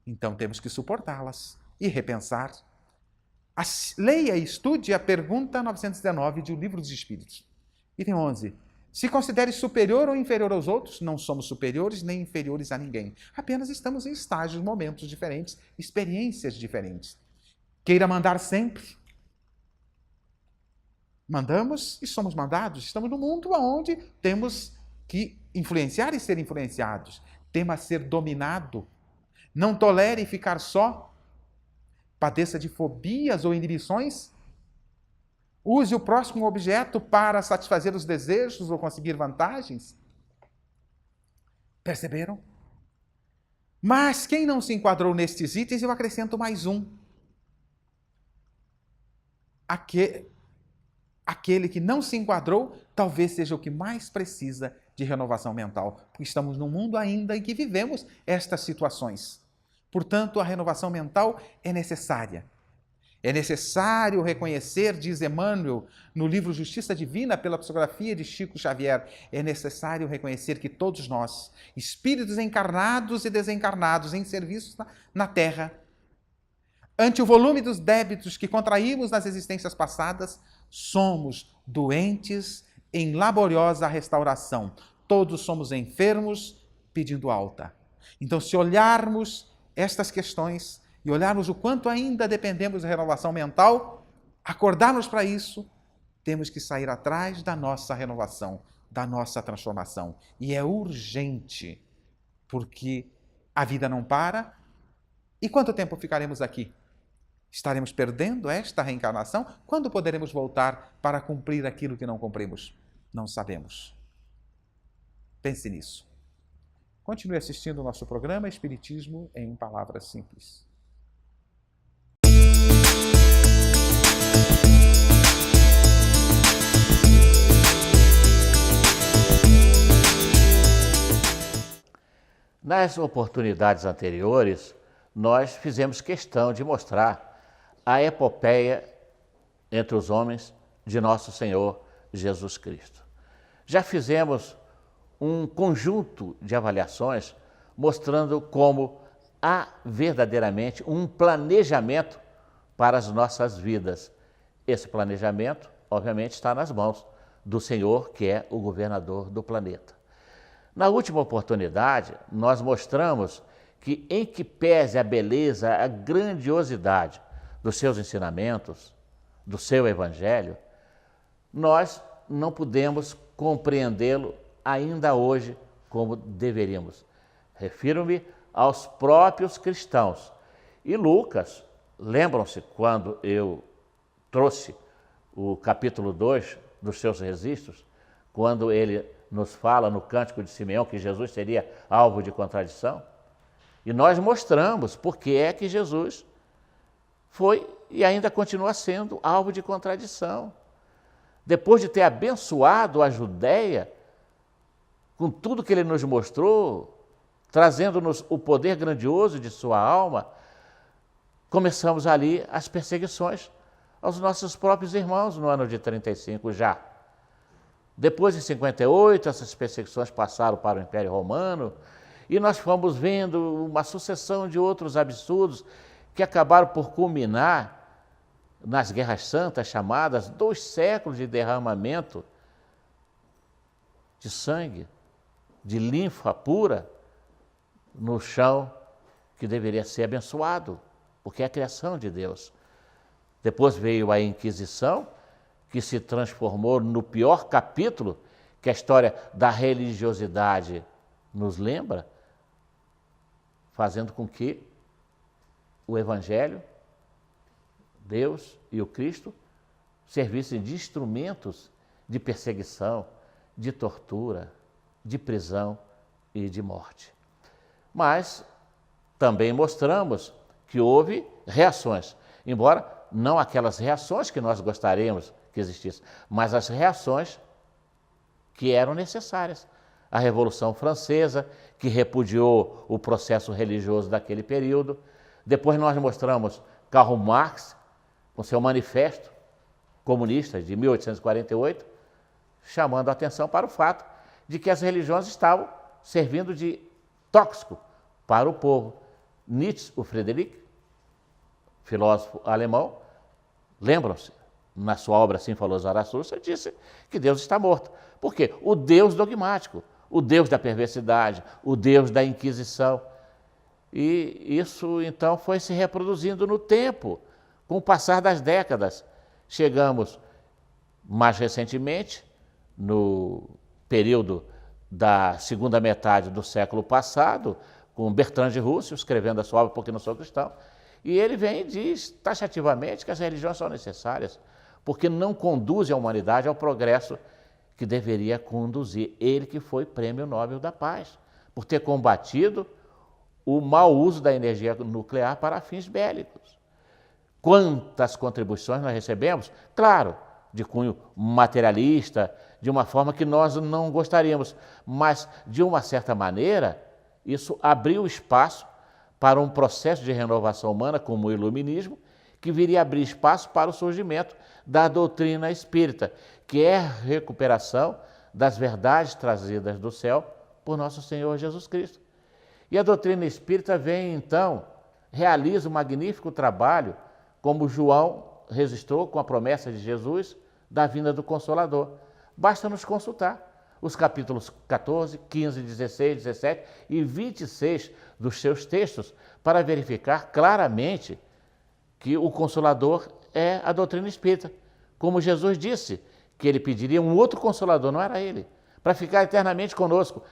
Então temos que suportá-las e repensar. Leia e estude a pergunta 919 de O Livro dos Espíritos. Item 11. Se considere superior ou inferior aos outros, não somos superiores nem inferiores a ninguém. Apenas estamos em estágios, momentos diferentes, experiências diferentes. Queira mandar sempre. Mandamos e somos mandados. Estamos no mundo onde temos que influenciar e ser influenciados. Tema ser dominado. Não tolere ficar só. Padeça de fobias ou inibições. Use o próximo objeto para satisfazer os desejos ou conseguir vantagens. Perceberam? Mas quem não se enquadrou nestes itens, eu acrescento mais um. Aquele que não se enquadrou, talvez seja o que mais precisa de renovação mental, porque estamos num mundo ainda em que vivemos estas situações. Portanto, a renovação mental é necessária. É necessário reconhecer, diz Emmanuel, no livro Justiça Divina, pela psicografia de Chico Xavier, é necessário reconhecer que todos nós, espíritos encarnados e desencarnados em serviços na Terra, ante o volume dos débitos que contraímos nas existências passadas, somos doentes em laboriosa restauração. Todos somos enfermos pedindo alta. Então, se olharmos estas questões e olharmos o quanto ainda dependemos da renovação mental, acordarmos para isso, temos que sair atrás da nossa renovação, da nossa transformação. E é urgente, porque a vida não para. E quanto tempo ficaremos aqui? Estaremos perdendo esta reencarnação? Quando poderemos voltar para cumprir aquilo que não cumprimos? Não sabemos. Pense nisso. Continue assistindo o nosso programa Espiritismo em Palavras Simples. Nas oportunidades anteriores, nós fizemos questão de mostrar a epopeia entre os homens de nosso Senhor Jesus Cristo. Já fizemos um conjunto de avaliações mostrando como há verdadeiramente um planejamento para as nossas vidas. Esse planejamento, obviamente, está nas mãos do Senhor, que é o governador do planeta. Na última oportunidade, nós mostramos que, em que pese a beleza, a grandiosidade dos seus ensinamentos, do seu evangelho, nós não podemos compreendê-lo ainda hoje como deveríamos. Refiro-me aos próprios cristãos. E Lucas, lembram-se quando eu trouxe o capítulo 2 dos seus registros, quando ele nos fala no Cântico de Simeão que Jesus seria alvo de contradição? E nós mostramos por que é que Jesus foi e ainda continua sendo alvo de contradição. Depois de ter abençoado a Judéia, com tudo que ele nos mostrou, trazendo-nos o poder grandioso de sua alma, começamos ali as perseguições aos nossos próprios irmãos no ano de 35 já. Depois, em 58, essas perseguições passaram para o Império Romano e nós fomos vendo uma sucessão de outros absurdos que acabaram por culminar nas Guerras Santas, chamadas 2 séculos de derramamento de sangue, de linfa pura, no chão que deveria ser abençoado, porque é a criação de Deus. Depois veio a Inquisição, que se transformou no pior capítulo que a história da religiosidade nos lembra, fazendo com que o Evangelho, Deus e o Cristo servissem de instrumentos de perseguição, de tortura, de prisão e de morte. Mas também mostramos que houve reações, embora não aquelas reações que nós gostaríamos que existissem, mas as reações que eram necessárias. A Revolução Francesa, que repudiou o processo religioso daquele período. Depois nós mostramos Karl Marx, com com seu manifesto comunista de 1848, chamando a atenção para o fato de que as religiões estavam servindo de tóxico para o povo. Nietzsche, o Friedrich, filósofo alemão, lembram-se, na sua obra Assim Falou Zaratustra, disse que Deus está morto. Por quê? O Deus dogmático, o Deus da perversidade, o Deus da Inquisição. E isso, então, foi se reproduzindo no tempo, com o passar das décadas. Chegamos, mais recentemente, no período da segunda metade do século passado, com Bertrand de Russell, escrevendo a sua obra Porque Não Sou Cristão, e ele vem e diz taxativamente que as religiões são necessárias, porque não conduzem a humanidade ao progresso que deveria conduzir. Ele que foi Prêmio Nobel da Paz, por ter combatido o mau uso da energia nuclear para fins bélicos. Quantas contribuições nós recebemos? Claro, de cunho materialista, de uma forma que nós não gostaríamos, mas, de uma certa maneira, isso abriu espaço para um processo de renovação humana, como o iluminismo, que viria a abrir espaço para o surgimento da doutrina espírita, que é a recuperação das verdades trazidas do céu por nosso Senhor Jesus Cristo. E a doutrina espírita vem, então, realiza um magnífico trabalho, como João registrou com a promessa de Jesus da vinda do Consolador. Basta nos consultar os capítulos 14, 15, 16, 17 e 26 dos seus textos para verificar claramente que o Consolador é a doutrina espírita. Como Jesus disse que ele pediria um outro Consolador, não era ele, para ficar eternamente conosco.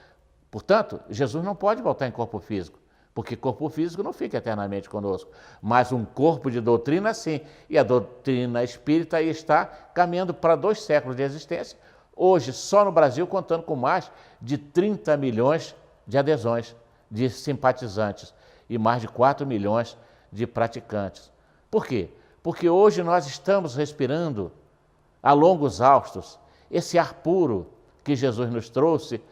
Portanto, Jesus não pode voltar em corpo físico, porque corpo físico não fica eternamente conosco, mas um corpo de doutrina sim, e a doutrina espírita aí está caminhando para 2 séculos de existência, hoje só no Brasil contando com mais de 30 milhões de adesões, de simpatizantes e mais de 4 milhões de praticantes. Por quê? Porque hoje nós estamos respirando a longos haustos esse ar puro que Jesus nos trouxe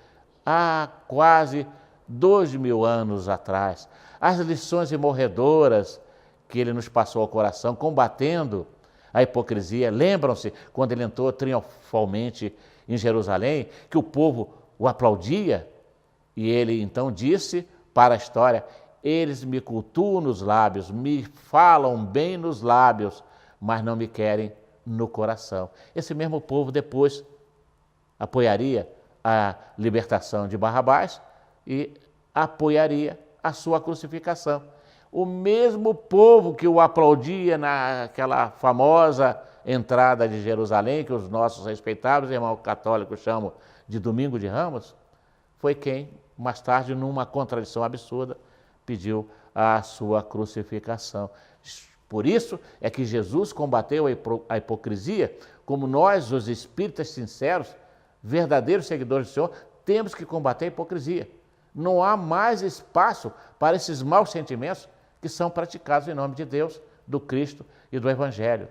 há quase 2000 anos atrás. As lições imorredoras que ele nos passou ao coração, combatendo a hipocrisia. Lembram-se quando ele entrou triunfalmente em Jerusalém, que o povo o aplaudia? E ele então disse para a história: eles me cultuam nos lábios, me falam bem nos lábios, mas não me querem no coração. Esse mesmo povo depois apoiaria a libertação de Barrabás e apoiaria a sua crucificação. O mesmo povo que o aplaudia naquela famosa entrada de Jerusalém, que os nossos respeitáveis irmãos católicos chamam de Domingo de Ramos, foi quem, mais tarde, numa contradição absurda, pediu a sua crucificação. Por isso é que Jesus combateu a hipocrisia, como nós, os espíritas sinceros, verdadeiros seguidores do Senhor, temos que combater a hipocrisia. Não há mais espaço para esses maus sentimentos que são praticados em nome de Deus, do Cristo e do Evangelho.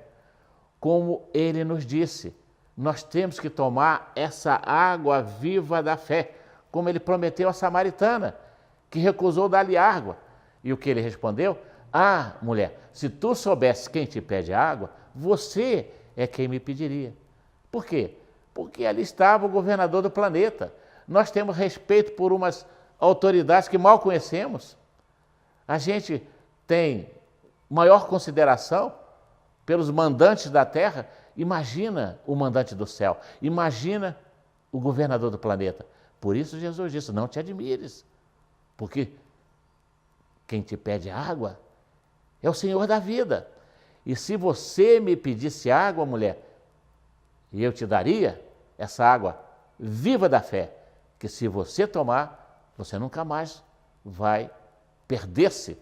Como ele nos disse, nós temos que tomar essa água viva da fé, como ele prometeu à samaritana, que recusou dar-lhe água. E o que ele respondeu? Ah, mulher, se tu soubesse quem te pede água, você é quem me pediria. Por quê? Porque ali estava o governador do planeta. Nós temos respeito por umas autoridades que mal conhecemos. A gente tem maior consideração pelos mandantes da terra. Imagina o mandante do céu, imagina o governador do planeta. Por isso Jesus disse: não te admires, porque quem te pede água é o Senhor da vida. E se você me pedisse água, mulher, e eu te daria essa água viva da fé, que se você tomar, você nunca mais vai perder-se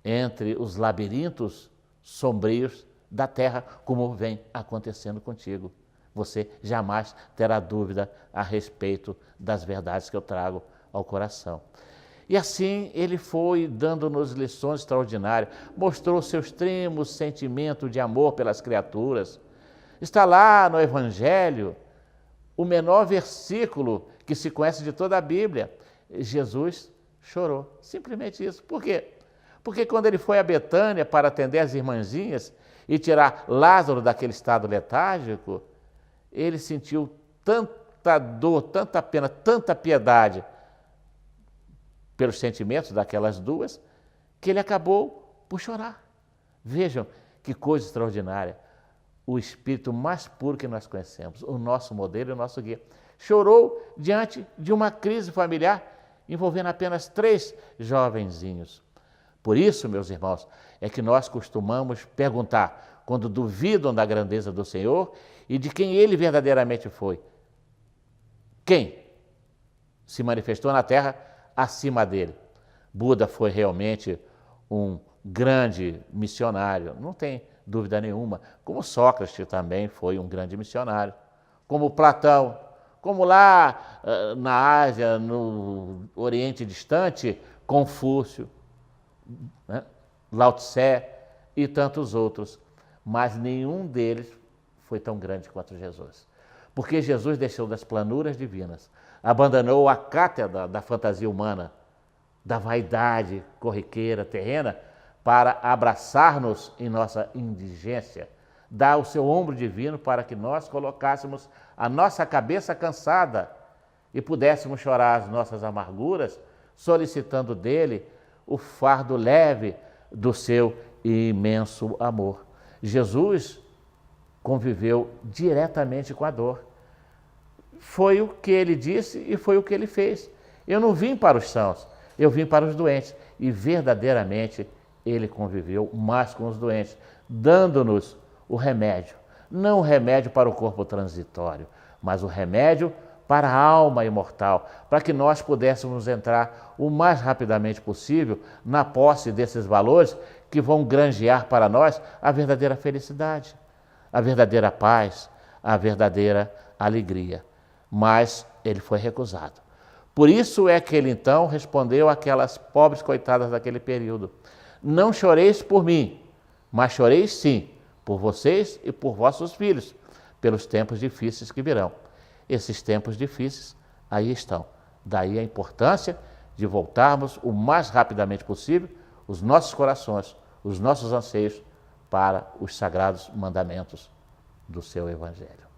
entre os labirintos sombrios da terra, como vem acontecendo contigo. Você jamais terá dúvida a respeito das verdades que eu trago ao coração. E assim ele foi dando-nos lições extraordinárias, mostrou seu extremo sentimento de amor pelas criaturas. Está lá no Evangelho, o menor versículo que se conhece de toda a Bíblia. Jesus chorou, simplesmente isso. Por quê? Porque quando ele foi a Betânia para atender as irmãzinhas, e tirar Lázaro daquele estado letárgico, ele sentiu tanta dor, tanta pena, tanta piedade pelos sentimentos daquelas duas, que ele acabou por chorar. Vejam que coisa extraordinária. O espírito mais puro que nós conhecemos, o nosso modelo e o nosso guia, chorou diante de uma crise familiar envolvendo apenas 3 jovenzinhos. Por isso, meus irmãos, é que nós costumamos perguntar, quando duvidam da grandeza do Senhor e de quem Ele verdadeiramente foi: quem se manifestou na terra acima dele? Buda foi realmente um grande missionário, não tem dúvida nenhuma, como Sócrates também foi um grande missionário, como Platão, como lá na Ásia, no Oriente Distante, Confúcio, né? Lao Tse e tantos outros, mas nenhum deles foi tão grande quanto Jesus. Porque Jesus desceu das planuras divinas, abandonou a cátedra da fantasia humana, da vaidade corriqueira, terrena, para abraçar-nos em nossa indigência, dar o seu ombro divino para que nós colocássemos a nossa cabeça cansada e pudéssemos chorar as nossas amarguras, solicitando dele o fardo leve do seu imenso amor. Jesus conviveu diretamente com a dor. Foi o que ele disse e foi o que ele fez. Eu não vim para os sãos, eu vim para os doentes. E verdadeiramente ele conviveu mais com os doentes, dando-nos o remédio. Não o remédio para o corpo transitório, mas o remédio para a alma imortal, para que nós pudéssemos entrar o mais rapidamente possível na posse desses valores que vão granjear para nós a verdadeira felicidade, a verdadeira paz, a verdadeira alegria. Mas ele foi recusado. Por isso é que ele então respondeu àquelas pobres coitadas daquele período: não choreis por mim, mas choreis sim por vocês e por vossos filhos, pelos tempos difíceis que virão. Esses tempos difíceis aí estão. Daí a importância de voltarmos o mais rapidamente possível os nossos corações, os nossos anseios para os sagrados mandamentos do seu Evangelho.